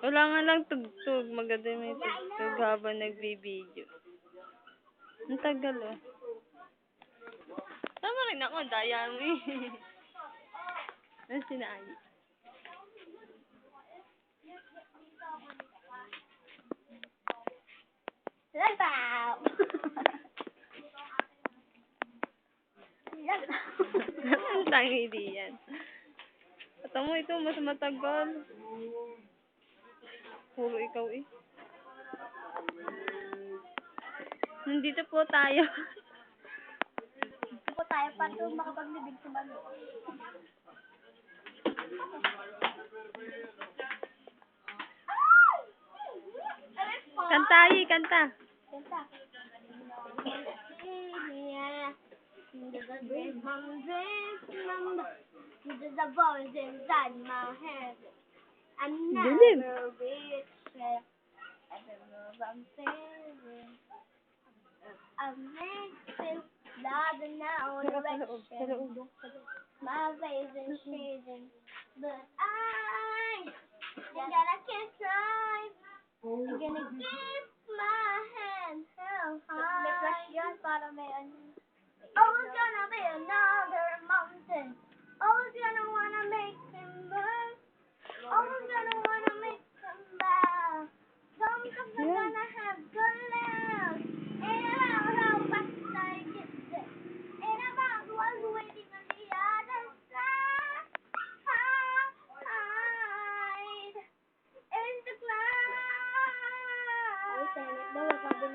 Kailangan lang tugtog. Maganda may tugtog habang nagbibideo. Ang tagal, oh. Tama rin ako. Daya mo eh. Ano sinali? Lalaw! Ang tangi di yan. Ito mo ito, mas matagal. Puro ikaw eh. Nandito po tayo. Ito po tayo para doon makapaglibig sa mali. Kantahi, kanta. Kanta. There's a voice inside my head. I'm never rich. I don't know if I'm feeling. I'm mixing blood and now direction. My face is shading, but I'm gonna keep trying. I'm gonna keep my hand held high. Oh, it's gonna be enough.